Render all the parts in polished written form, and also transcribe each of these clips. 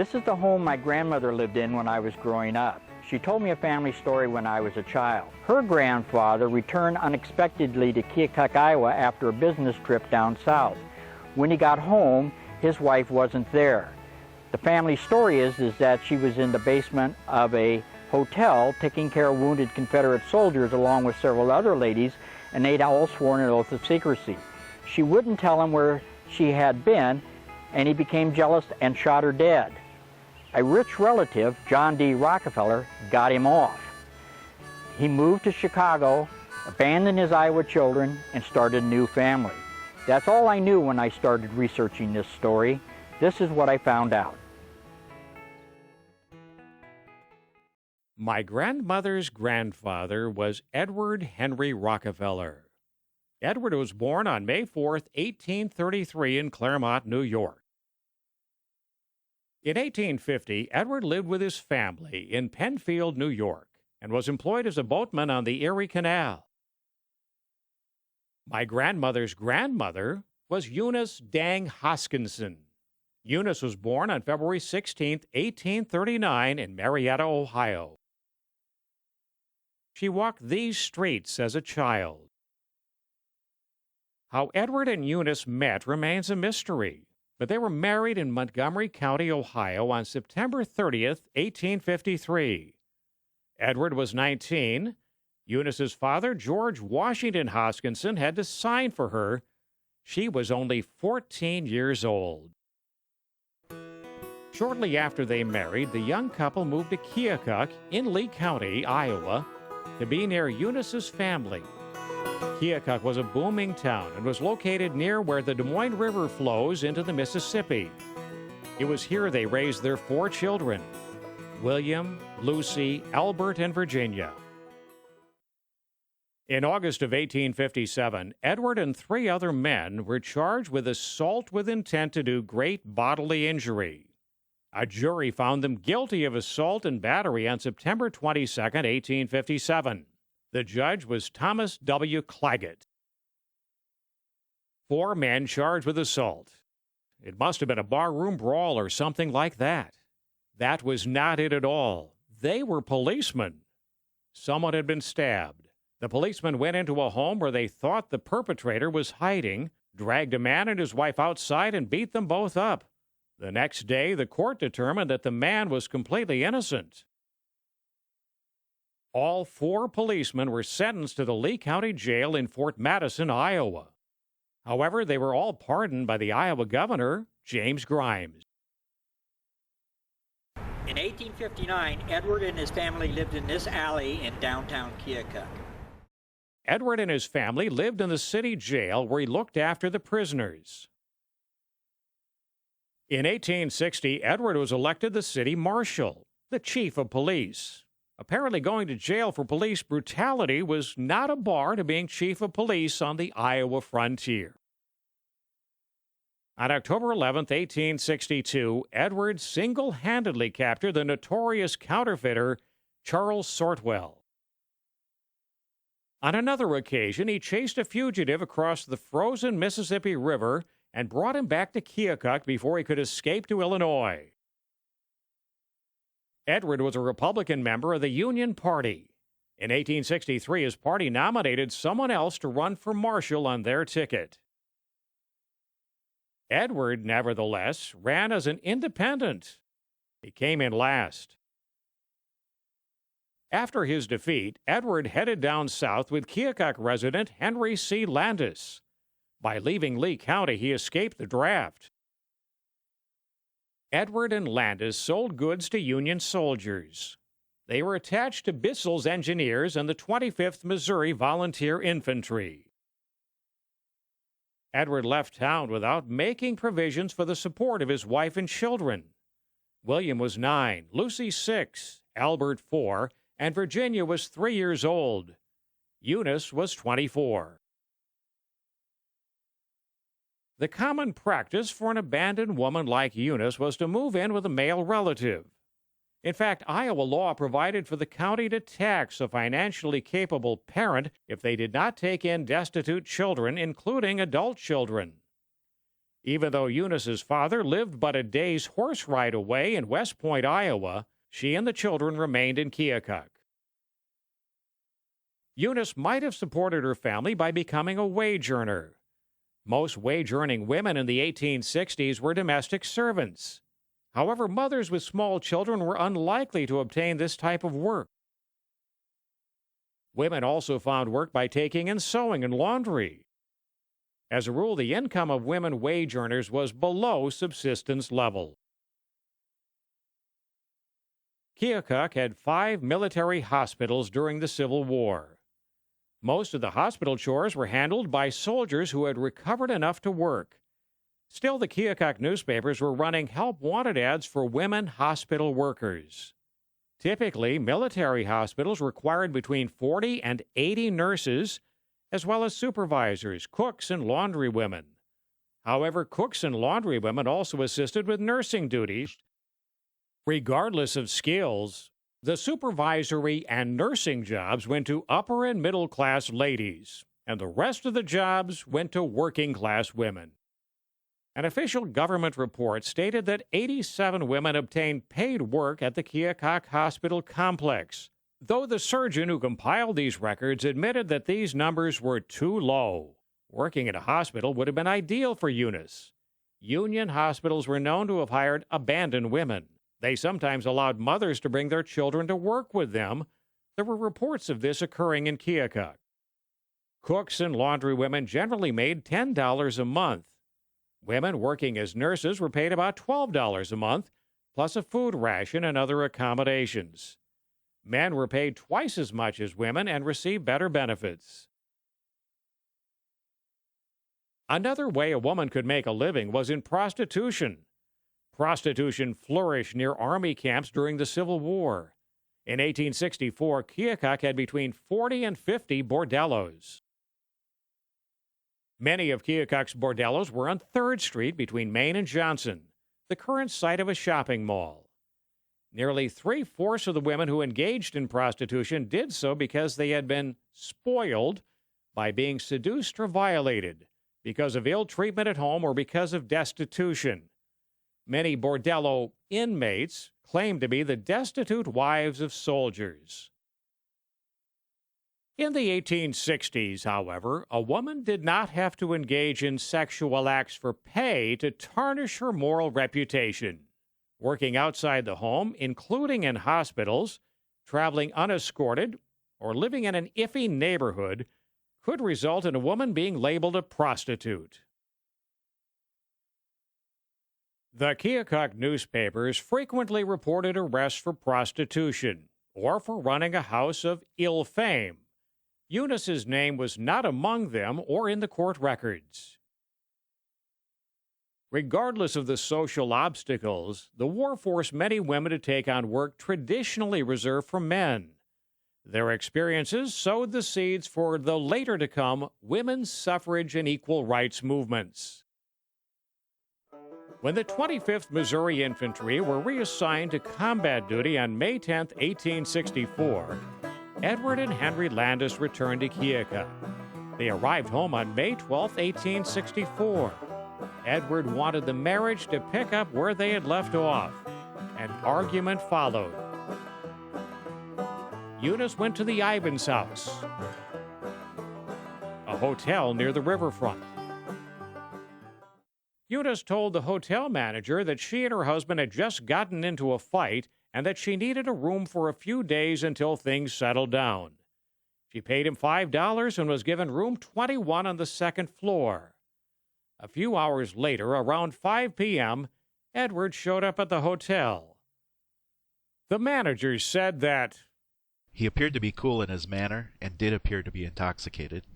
This is the home my grandmother lived in when I was growing up. She told me a family story when I was a child. Her grandfather returned unexpectedly to Keokuk, Iowa after a business trip down south. When he got home, his wife wasn't there. The family story is that she was in the basement of a hotel taking care of wounded Confederate soldiers along with several other ladies, and they'd all sworn an oath of secrecy. She wouldn't tell him where she had been, and he became jealous and shot her dead. A rich relative, John D. Rockefeller, got him off. He moved to Chicago, abandoned his Iowa children, and started a new family. That's all I knew when I started researching this story. This is what I found out. My grandmother's grandfather was Edward Henry Rockefeller. Edward was born on May 4th, 1833 in Claremont, New York. In 1850, Edward lived with his family in Penfield, New York, and was employed as a boatman on the Erie Canal. My grandmother's grandmother was Eunice Dang Hoskinson. Eunice was born on February 16, 1839 in Marietta, Ohio. She walked these streets as a child. How Edward and Eunice met remains a mystery, but they were married in Montgomery County, Ohio on September 30th, 1853. Edward was 19. Eunice's father, George Washington Hoskinson, had to sign for her. She was only 14 years old. Shortly after they married, the young couple moved to Keokuk in Lee County, Iowa, to be near Eunice's family. Keokuk was a booming town and was located near where the Des Moines River flows into the Mississippi. It was here they raised their 4 children, William, Lucy, Albert, and Virginia. In August of 1857, Edward and 3 other men were charged with assault with intent to do great bodily injury. A jury found them guilty of assault and battery on September 22, 1857. The judge was Thomas W. Claggett. 4 men charged with assault. It must have been a barroom brawl or something like that. That was not it at all. They were policemen. Someone had been stabbed. The policemen went into a home where they thought the perpetrator was hiding, dragged a man and his wife outside, and beat them both up. The next day, the court determined that the man was completely innocent. All 4 policemen were sentenced to the Lee County Jail in Fort Madison, Iowa. However, they were all pardoned by the Iowa governor, James Grimes. In 1859, Edward and his family lived in this alley in downtown Keokuk. Edward and his family lived in the city jail where he looked after the prisoners. In 1860, Edward was elected the city marshal, the chief of police. Apparently, going to jail for police brutality was not a bar to being chief of police on the Iowa frontier. On October 11, 1862, Edward single-handedly captured the notorious counterfeiter Charles Sortwell. On another occasion, he chased a fugitive across the frozen Mississippi River and brought him back to Keokuk before he could escape to Illinois. Edward was a Republican member of the Union Party. In 1863, his party nominated someone else to run for marshal on their ticket. Edward, nevertheless, ran as an independent. He came in last. After his defeat, Edward headed down south with Keokuk resident Henry C. Landis. By leaving Lee County, he escaped the draft. Edward and Landis sold goods to Union soldiers. They were attached to Bissell's Engineers and the 25th Missouri Volunteer Infantry. Edward left town without making provisions for the support of his wife and children. William was 9, Lucy 6, Albert 4, and Virginia was 3 years old. Eunice was 24. The common practice for an abandoned woman like Eunice was to move in with a male relative. In fact, Iowa law provided for the county to tax a financially capable parent if they did not take in destitute children, including adult children. Even though Eunice's father lived but a day's horse ride away in West Point, Iowa, she and the children remained in Keokuk. Eunice might have supported her family by becoming a wage earner. Most wage-earning women in the 1860s were domestic servants. However, mothers with small children were unlikely to obtain this type of work. Women also found work by taking in sewing and laundry. As a rule, the income of women wage earners was below subsistence level. Keokuk had 5 military hospitals during the Civil War. Most of the hospital chores were handled by soldiers who had recovered enough to work. Still, the Keokuk newspapers were running help-wanted ads for women hospital workers. Typically, military hospitals required between 40 and 80 nurses, as well as supervisors, cooks, and laundrywomen. However, cooks and laundrywomen also assisted with nursing duties. Regardless of skills, the supervisory and nursing jobs went to upper and middle class ladies, and the rest of the jobs went to working class women. An official government report stated that 87 women obtained paid work at the Keokuk Hospital complex, though the surgeon who compiled these records admitted that these numbers were too low. Working at a hospital would have been ideal for Eunice. Union hospitals were known to have hired abandoned women. They sometimes allowed mothers to bring their children to work with them. There were reports of this occurring in Keokuk. Cooks and laundrywomen generally made $10 a month. Women working as nurses were paid about $12 a month, plus a food ration and other accommodations. Men were paid twice as much as women and received better benefits. Another way a woman could make a living was in prostitution. Prostitution flourished near Army camps during the Civil War. In 1864, Keokuk had between 40 and 50 bordellos. Many of Keokuk's bordellos were on 3rd Street between Main and Johnson, the current site of a shopping mall. Nearly 3/4 of the women who engaged in prostitution did so because they had been spoiled by being seduced or violated, because of ill treatment at home, or because of destitution. Many bordello inmates claimed to be the destitute wives of soldiers. In the 1860s, however, a woman did not have to engage in sexual acts for pay to tarnish her moral reputation. Working outside the home, including in hospitals, traveling unescorted, or living in an iffy neighborhood could result in a woman being labeled a prostitute. The Keokuk newspapers frequently reported arrests for prostitution or for running a house of ill fame. Eunice's name was not among them or in the court records. Regardless of the social obstacles, the war forced many women to take on work traditionally reserved for men. Their experiences sowed the seeds for the later-to-come women's suffrage and equal rights movements. When the 25th Missouri Infantry were reassigned to combat duty on May 10, 1864, Edward and Henry Landis returned to Keokuk. They arrived home on May 12, 1864. Edward wanted the marriage to pick up where they had left off. An argument followed. Eunice went to the Ivins house, a hotel near the riverfront. Eunice told the hotel manager that she and her husband had just gotten into a fight and that she needed a room for a few days until things settled down. She paid him $5 and was given room 21 on the 2nd floor. A few hours later, around 5 p.m., Edward showed up at the hotel. The manager said that he appeared to be cool in his manner and did appear to be intoxicated.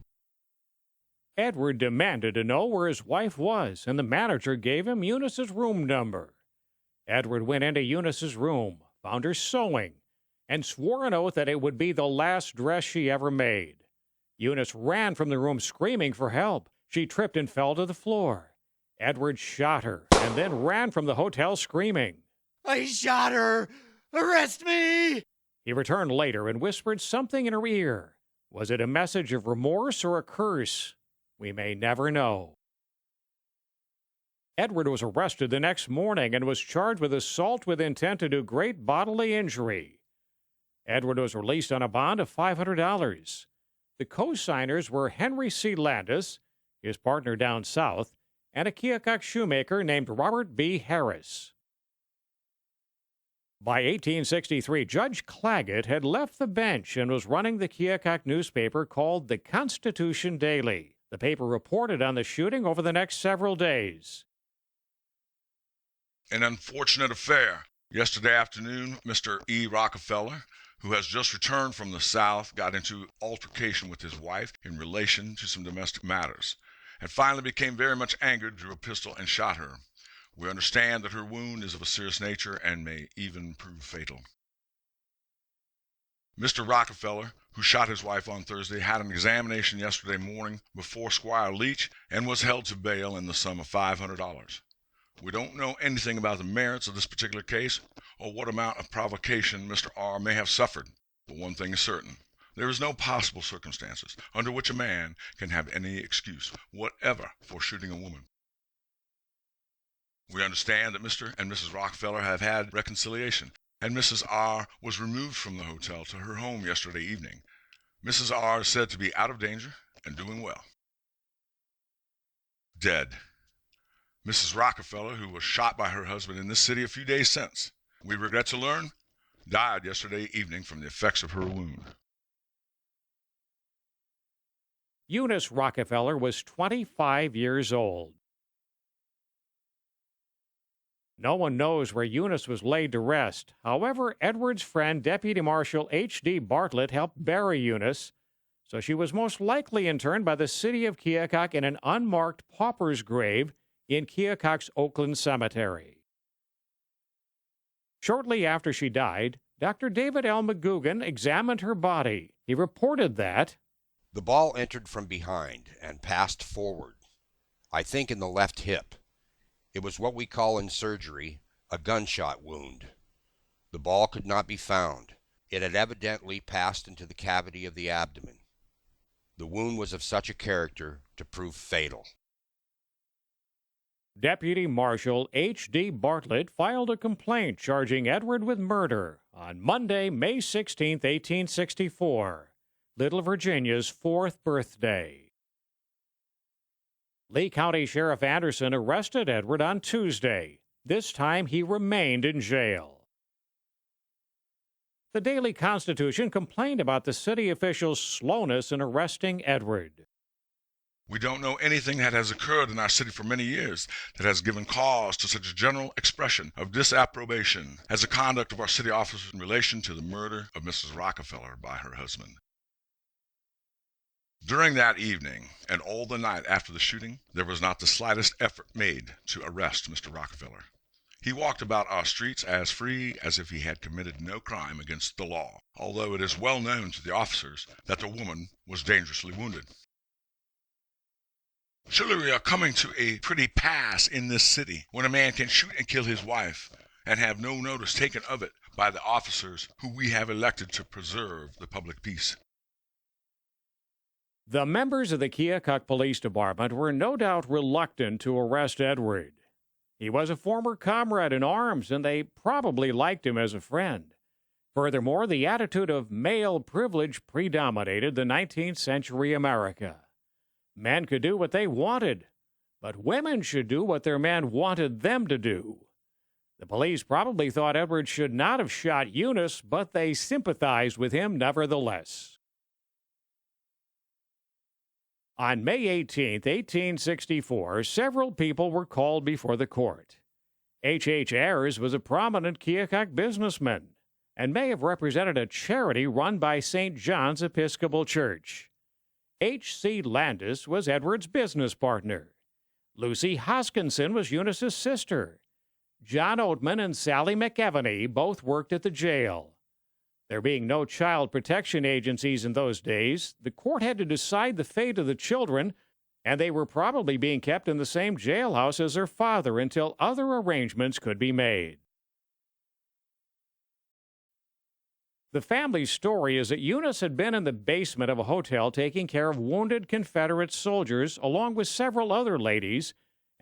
Edward demanded to know where his wife was, and the manager gave him Eunice's room number. Edward went into Eunice's room, found her sewing, and swore an oath that it would be the last dress she ever made. Eunice ran from the room screaming for help. She tripped and fell to the floor. Edward shot her and then ran from the hotel screaming, "I shot her! Arrest me!" He returned later and whispered something in her ear. Was it a message of remorse or a curse? We may never know. Edward was arrested the next morning and was charged with assault with intent to do great bodily injury. Edward was released on a bond of $500. The co-signers were Henry C. Landis, his partner down south, and a Keokuk shoemaker named Robert B. Harris. By 1863, Judge Claggett had left the bench and was running the Keokuk newspaper called the Constitution Daily. The paper reported on the shooting over the next several days. An unfortunate affair. Yesterday afternoon, Mr. E. Rockefeller, who has just returned from the South, got into altercation with his wife in relation to some domestic matters, and finally became very much angered, drew a pistol, and shot her. We understand that her wound is of a serious nature and may even prove fatal. Mr. Rockefeller, who shot his wife on Thursday, had an examination yesterday morning before Squire Leach and was held to bail in the sum of $500. We don't know anything about the merits of this particular case or what amount of provocation Mr. R. may have suffered, but one thing is certain. There is no possible circumstances under which a man can have any excuse whatever for shooting a woman. We understand that Mr. and Mrs. Rockefeller have had reconciliation, and Mrs. R. was removed from the hotel to her home yesterday evening. Mrs. R. is said to be out of danger and doing well. Dead. Mrs. Rockefeller, who was shot by her husband in this city a few days since, we regret to learn, died yesterday evening from the effects of her wound. Eunice Rockefeller was 25 years old. No one knows where Eunice was laid to rest. However, Edward's friend, Deputy Marshal H.D. Bartlett, helped bury Eunice, so she was most likely interred by the city of Keokuk in an unmarked pauper's grave in Keokuk's Oakland Cemetery. Shortly after she died, Dr. David L. McGugan examined her body. He reported that the ball entered from behind and passed forward, I think in the left hip. It was what we call in surgery a gunshot wound. The ball could not be found. It had evidently passed into the cavity of the abdomen. The wound was of such a character to prove fatal. Deputy Marshal H.D. Bartlett filed a complaint charging Edward with murder on Monday, May 16, 1864, Little Virginia's 4th birthday. Lee County Sheriff Anderson arrested Edward on Tuesday. This time he remained in jail. The Daily Constitution complained about the city officials' slowness in arresting Edward. We don't know anything that has occurred in our city for many years that has given cause to such a general expression of disapprobation as the conduct of our city officers in relation to the murder of Mrs. Rockefeller by her husband. During that evening and all the night after the shooting, there was not the slightest effort made to arrest Mr. Rockefeller. He walked about our streets as free as if he had committed no crime against the law, although it is well known to the officers that the woman was dangerously wounded. Surely we are coming to a pretty pass in this city when a man can shoot and kill his wife and have no notice taken of it by the officers who we have elected to preserve the public peace. The members of the Keokuk Police Department were no doubt reluctant to arrest Edward. He was a former comrade in arms, and they probably liked him as a friend. Furthermore, the attitude of male privilege predominated the 19th century America. Men could do what they wanted, but women should do what their men wanted them to do. The police probably thought Edward should not have shot Eunice, but they sympathized with him nevertheless. On May 18, 1864, several people were called before the court. H. Ayers was a prominent Keokuk businessman and may have represented a charity run by St. John's Episcopal Church. H.C. Landis was Edward's business partner. Lucy Hoskinson was Eunice's sister. John Oatman and Sally McEvany both worked at the jail. There being no child protection agencies in those days, the court had to decide the fate of the children, and they were probably being kept in the same jailhouse as their father until other arrangements could be made. The family's story is that Eunice had been in the basement of a hotel taking care of wounded Confederate soldiers along with several other ladies,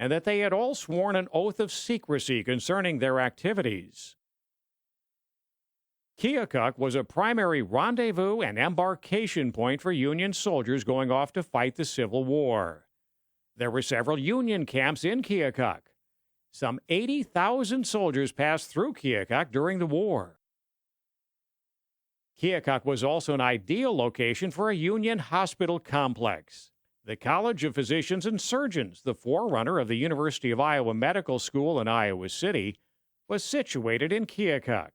and that they had all sworn an oath of secrecy concerning their activities. Keokuk was a primary rendezvous and embarkation point for Union soldiers going off to fight the Civil War. There were several Union camps in Keokuk. Some 80,000 soldiers passed through Keokuk during the war. Keokuk was also an ideal location for a Union hospital complex. The College of Physicians and Surgeons, the forerunner of the University of Iowa Medical School in Iowa City, was situated in Keokuk.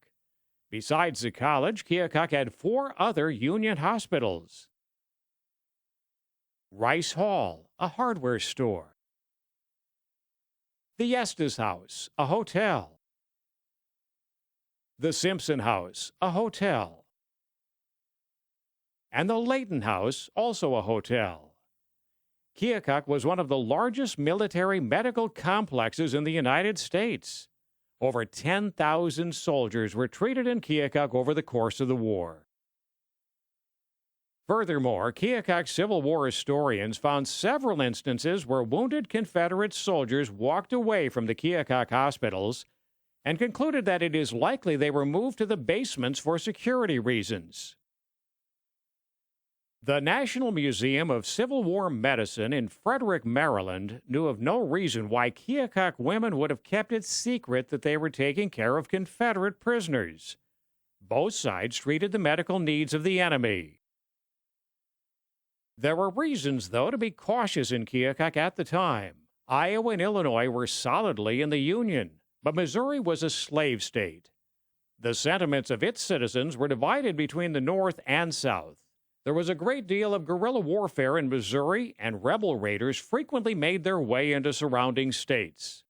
Besides the college, Keokuk had 4 other Union hospitals. Rice Hall, a hardware store. The Estes House, a hotel. The Simpson House, a hotel. And the Layton House, also a hotel. Keokuk was one of the largest military medical complexes in the United States. Over 10,000 soldiers were treated in Keokuk over the course of the war. Furthermore, Keokuk Civil War historians found several instances where wounded Confederate soldiers walked away from the Keokuk hospitals and concluded that it is likely they were moved to the basements for security reasons. The National Museum of Civil War Medicine in Frederick, Maryland, knew of no reason why Keokuk women would have kept it secret that they were taking care of Confederate prisoners. Both sides treated the medical needs of the enemy. There were reasons, though, to be cautious in Keokuk at the time. Iowa and Illinois were solidly in the Union, but Missouri was a slave state. The sentiments of its citizens were divided between the North and South. There was a great deal of guerrilla warfare in Missouri, and rebel raiders frequently made their way into surrounding states.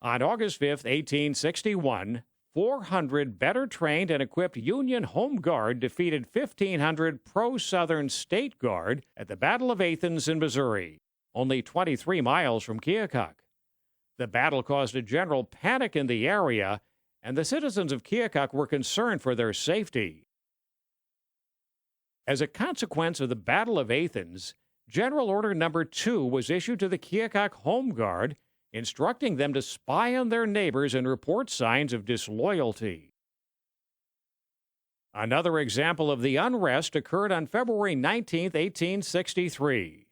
On August 5, 1861, 400 better trained and equipped Union Home Guard defeated 1,500 pro-Southern State Guard at the Battle of Athens in Missouri, only 23 miles from Keokuk. The battle caused a general panic in the area, and the citizens of Keokuk were concerned for their safety. As a consequence of the Battle of Athens, General Order No. 2 was issued to the Keokuk Home Guard, instructing them to spy on their neighbors and report signs of disloyalty. Another example of the unrest occurred on February 19, 1863.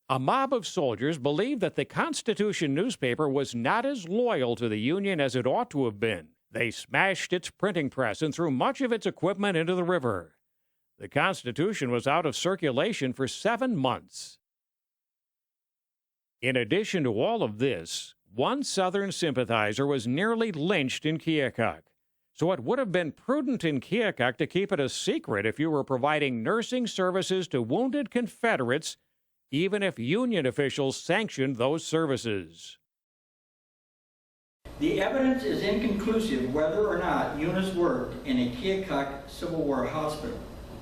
A mob of soldiers believed that the Constitution newspaper was not as loyal to the Union as it ought to have been. They smashed its printing press and threw much of its equipment into the river. The Constitution was out of circulation for 7 months. In addition to all of this, one Southern sympathizer was nearly lynched in Keokuk. So it would have been prudent in Keokuk to keep it a secret if you were providing nursing services to wounded Confederates, even if Union officials sanctioned those services. The evidence is inconclusive whether or not Eunice worked in a Keokuk Civil War hospital.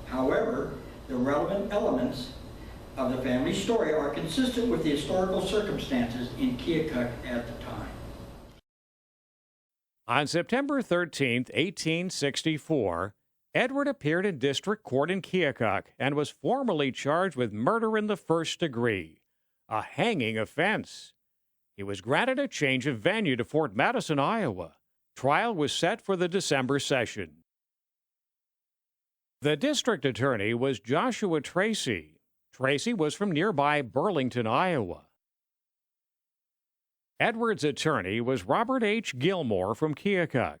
However, the relevant elements of the family story are consistent with the historical circumstances in Keokuk at the time. On September 13, 1864, Edward appeared in district court in Keokuk and was formally charged with murder in the first degree, a hanging offense. He was granted a change of venue to Fort Madison, Iowa. Trial was set for the December session. The district attorney was Joshua Tracy. Tracy was from nearby Burlington, Iowa. Edward's attorney was Robert H. Gilmore from Keokuk.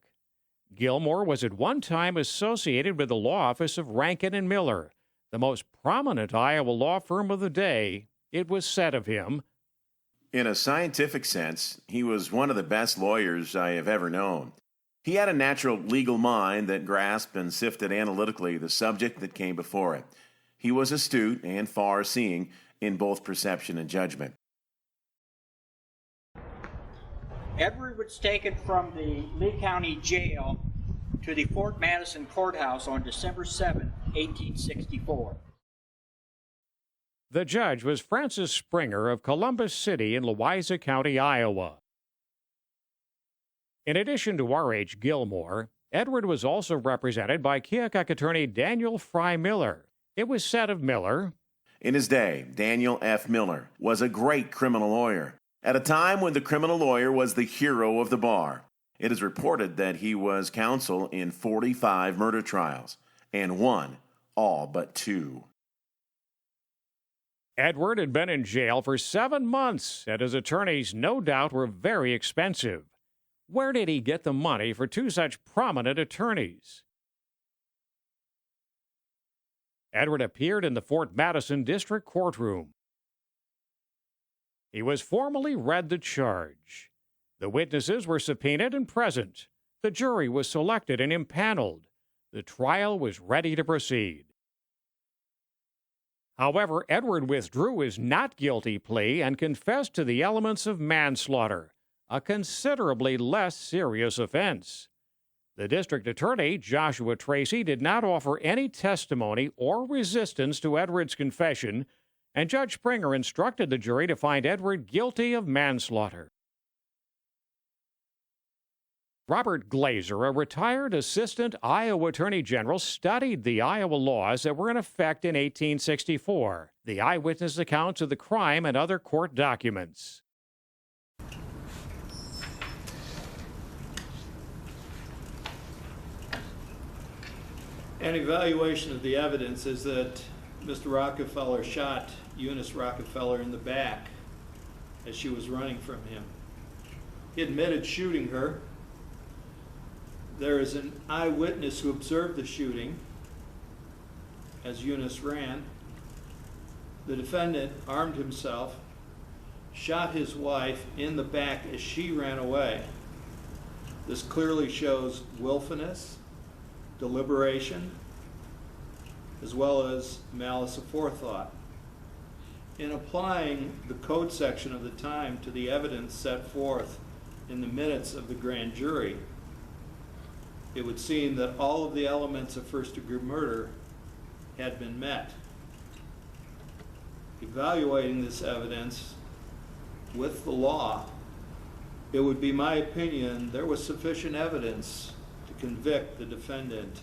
Gilmore was at one time associated with the law office of Rankin and Miller, the most prominent Iowa law firm of the day. It was said of him, "In a scientific sense, he was one of the best lawyers I have ever known. He had a natural legal mind that grasped and sifted analytically the subject that came before it. He was astute and far-seeing in both perception and judgment." Edward was taken from the Lee County Jail to the Fort Madison Courthouse on December 7, 1864. The judge was Francis Springer of Columbus City in Louisa County, Iowa. In addition to R.H. Gilmore, Edward was also represented by Keokuk attorney Daniel Fry Miller. It was said of Miller, In his day, Daniel F. Miller was a great criminal lawyer, at a time when the criminal lawyer was the hero of the bar. It is reported that he was counsel in 45 murder trials and won all but 2. Edward had been in jail for 7 months, and his attorneys no doubt were very expensive. Where did he get the money for 2 such prominent attorneys? Edward appeared in the Fort Madison District Courtroom. He was formally read the charge. The witnesses were subpoenaed and present. The jury was selected and impaneled. The trial was ready to proceed. However, Edward withdrew his not guilty plea and confessed to the elements of manslaughter, a considerably less serious offense. The district attorney, Joshua Tracy, did not offer any testimony or resistance to Edward's confession, and Judge Springer instructed the jury to find Edward guilty of manslaughter. Robert Glazer, a retired assistant Iowa Attorney General, studied the Iowa laws that were in effect in 1864, the eyewitness accounts of the crime, and other court documents. An evaluation of the evidence is that Mr. Rockefeller shot Eunice Rockefeller in the back as she was running from him. He admitted shooting her. There is an eyewitness who observed the shooting as Eunice ran. The defendant armed himself, shot his wife in the back as she ran away. This clearly shows willfulness, deliberation, as well as malice aforethought. In applying the code section of the time to the evidence set forth in the minutes of the grand jury, it would seem that all of the elements of first-degree murder had been met. Evaluating this evidence with the law, it would be my opinion there was sufficient evidence to convict the defendant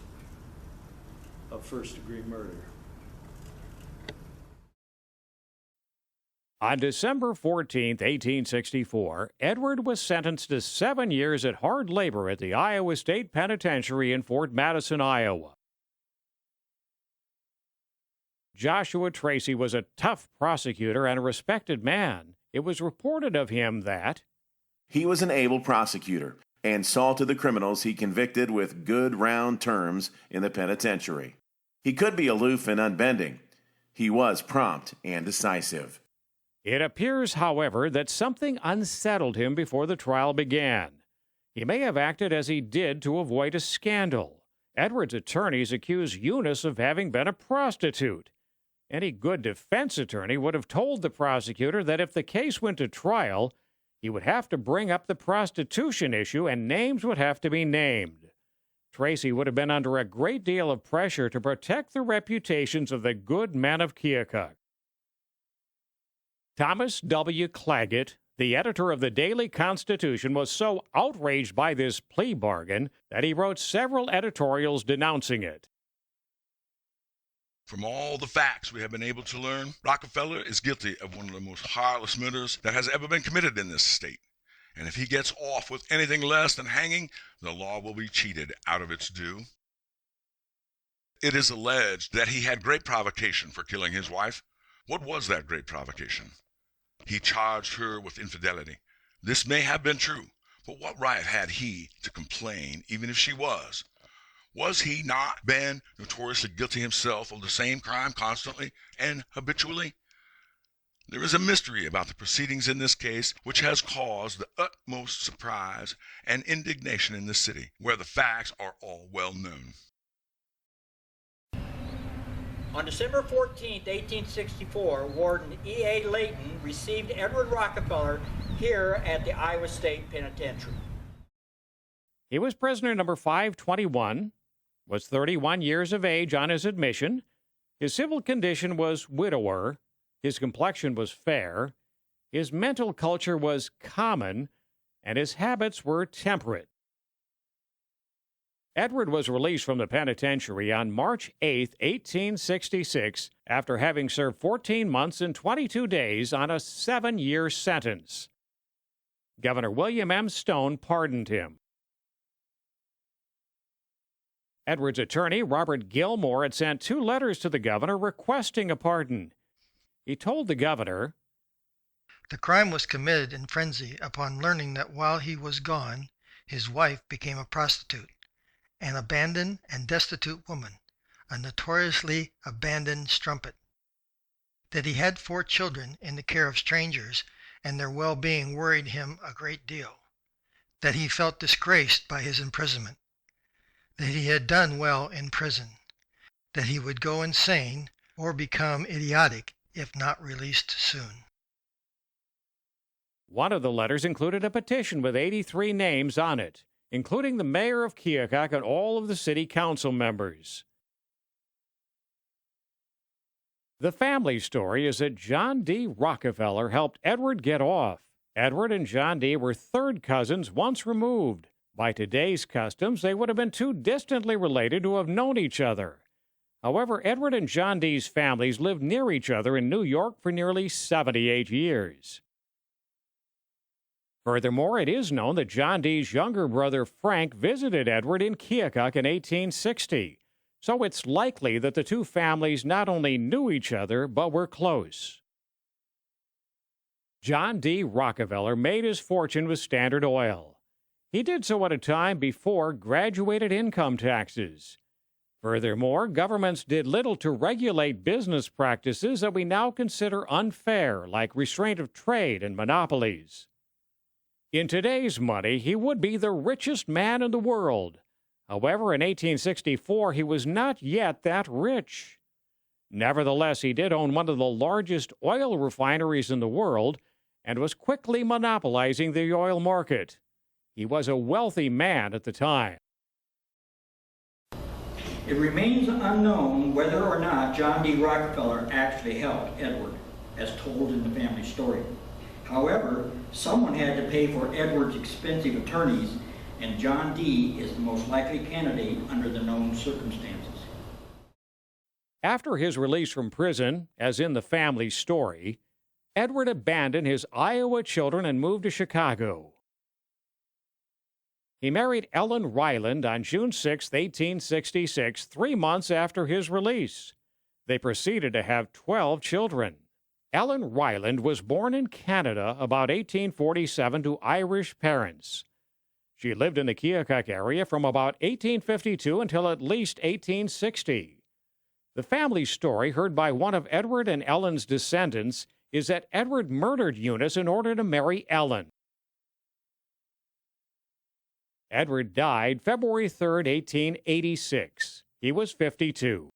of first-degree murder. On December 14, 1864, Edward was sentenced to 7 years at hard labor at the Iowa State Penitentiary in Fort Madison, Iowa. Joshua Tracy was a tough prosecutor and a respected man. It was reported of him that he was an able prosecutor and saw to the criminals he convicted with good round terms in the penitentiary. He could be aloof and unbending. He was prompt and decisive. It appears, however, that something unsettled him before the trial began. He may have acted as he did to avoid a scandal. Edward's attorneys accused Eunice of having been a prostitute. Any good defense attorney would have told the prosecutor that if the case went to trial, he would have to bring up the prostitution issue and names would have to be named. Tracy would have been under a great deal of pressure to protect the reputations of the good men of Keokuk. Thomas W. Claggett, the editor of the Daily Constitution, was so outraged by this plea bargain that he wrote several editorials denouncing it. From all the facts we have been able to learn, Rockefeller is guilty of one of the most heartless murders that has ever been committed in this state. And if he gets off with anything less than hanging, the law will be cheated out of its due. It is alleged that he had great provocation for killing his wife. What was that great provocation? He charged her with infidelity. This may have been true, but what right had he to complain, even if she was? Was he not been notoriously guilty himself of the same crime constantly and habitually? There is a mystery about the proceedings in this case which has caused the utmost surprise and indignation in this city, where the facts are all well known. On December 14, 1864, Warden E.A. Layton received Edward Rockefeller here at the Iowa State Penitentiary. He was prisoner number 521, was 31 years of age on his admission. His civil condition was widower. His complexion was fair. His mental culture was common, and his habits were temperate. Edward was released from the penitentiary on March 8, 1866, after having served 14 months and 22 days on a 7-year sentence. Governor William M. Stone pardoned him. Edward's attorney, Robert Gilmore, had sent 2 letters to the governor requesting a pardon. He told the governor, "The crime was committed in frenzy upon learning that while he was gone, his wife became a prostitute, an abandoned and destitute woman, a notoriously abandoned strumpet. That he had 4 children in the care of strangers, and their well-being worried him a great deal. That he felt disgraced by his imprisonment. That he had done well in prison. That he would go insane or become idiotic if not released soon." One of the letters included a petition with 83 names on it, including the mayor of Keokuk and all of the city council members. The family story is that John D. Rockefeller helped Edward get off. Edward and John D. were third cousins once removed. By today's customs, they would have been too distantly related to have known each other. However, Edward and John D.'s families lived near each other in New York for nearly 78 years. Furthermore, it is known that John D.'s younger brother Frank visited Edward in Keokuk in 1860, so it's likely that the 2 families not only knew each other, but were close. John D. Rockefeller made his fortune with Standard Oil. He did so at a time before graduated income taxes. Furthermore, governments did little to regulate business practices that we now consider unfair, like restraint of trade and monopolies. In today's money, he would be the richest man in the world. However, in 1864, he was not yet that rich. Nevertheless, he did own one of the largest oil refineries in the world and was quickly monopolizing the oil market. He was a wealthy man at the time. It remains unknown whether or not John D. Rockefeller actually helped Edward, as told in the family story. However, someone had to pay for Edward's expensive attorneys, and John D. is the most likely candidate under the known circumstances. After his release from prison, as in the family story, Edward abandoned his Iowa children and moved to Chicago. He married Ellen Ryland on June 6, 1866, 3 months after his release. They proceeded to have 12 children. Ellen Ryland was born in Canada about 1847 to Irish parents. She lived in the Keokuk area from about 1852 until at least 1860. The family story, heard by one of Edward and Ellen's descendants, is that Edward murdered Eunice in order to marry Ellen. Edward died February 3, 1886. He was 52.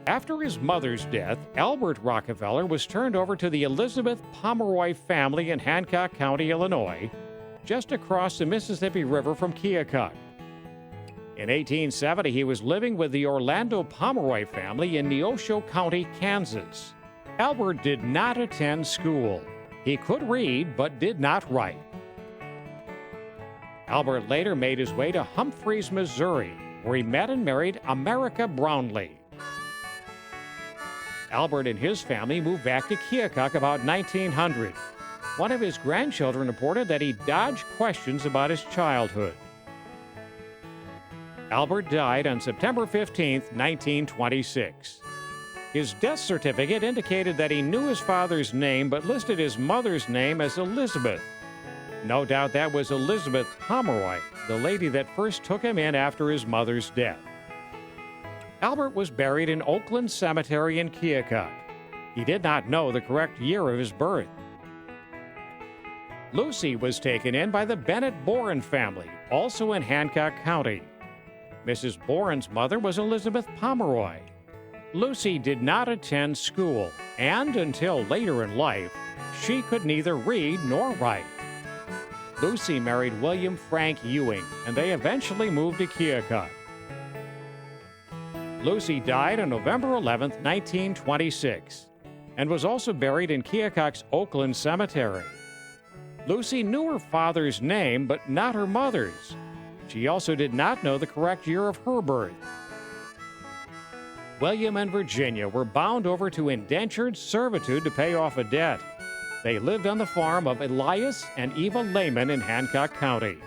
After his mother's death, Albert Rockefeller was turned over to the Elizabeth Pomeroy family in Hancock County, Illinois, just across the Mississippi River from Keokuk. In 1870, he was living with the Orlando Pomeroy family in Neosho County, Kansas. Albert did not attend school. He could read, but did not write. Albert later made his way to Humphreys, Missouri, where he met and married America Brownlee. Albert and his family moved back to Keokuk about 1900. One of his grandchildren reported that he dodged questions about his childhood. Albert died on September 15, 1926. His death certificate indicated that he knew his father's name but listed his mother's name as Elizabeth. No doubt that was Elizabeth Pomeroy, the lady that first took him in after his mother's death. Albert was buried in Oakland Cemetery in Keokuk. He did not know the correct year of his birth. Lucy was taken in by the Bennett Boren family, also in Hancock County. Mrs. Boren's mother was Elizabeth Pomeroy. Lucy did not attend school, and until later in life, she could neither read nor write. Lucy married William Frank Ewing, and they eventually moved to Keokuk. Lucy died on November 11, 1926, and was also buried in Keokuk's Oakland Cemetery. Lucy knew her father's name, but not her mother's. She also did not know the correct year of her birth. William and Virginia were bound over to indentured servitude to pay off a debt. They lived on the farm of Elias and Eva Lehman in Hancock County.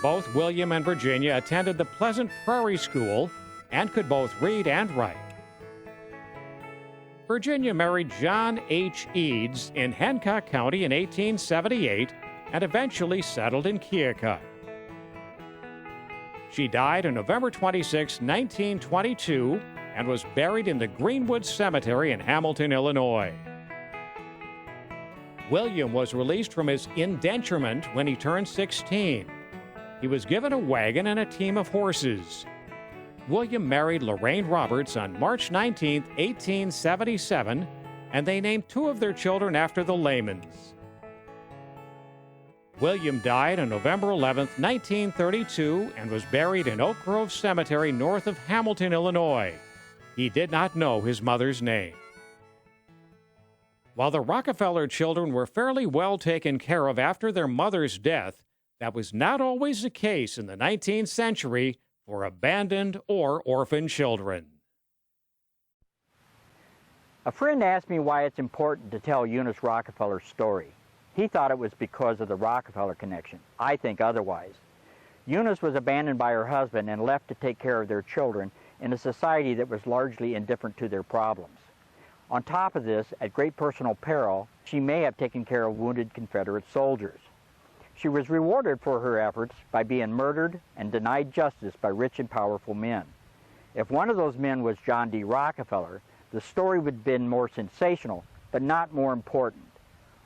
Both William and Virginia attended the Pleasant Prairie School and could both read and write. Virginia married John H. Eads in Hancock County in 1878 and eventually settled in Keokuk. She died on November 26, 1922, and was buried in the Greenwood Cemetery in Hamilton, Illinois. William was released from his indenturement when he turned 16. He was given a wagon and a team of horses. William married Lorraine Roberts on March 19, 1877, and they named two of their children after the Lehmans. William died on November 11, 1932, and was buried in Oak Grove Cemetery north of Hamilton, Illinois. He did not know his mother's name. While the Rockefeller children were fairly well taken care of after their mother's death, that was not always the case in the 19th century for abandoned or orphaned children. A friend asked me why it's important to tell Eunice Rockefeller's story. He thought it was because of the Rockefeller connection. I think otherwise. Eunice was abandoned by her husband and left to take care of their children in a society that was largely indifferent to their problems. On top of this, at great personal peril, she may have taken care of wounded Confederate soldiers. She was rewarded for her efforts by being murdered and denied justice by rich and powerful men. If one of those men was John D. Rockefeller, the story would have been more sensational, but not more important.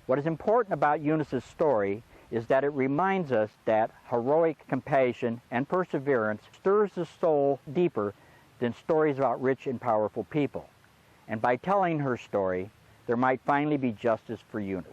What is important about Eunice's story is that it reminds us that heroic compassion and perseverance stirs the soul deeper than stories about rich and powerful people. And by telling her story, there might finally be justice for Eunice.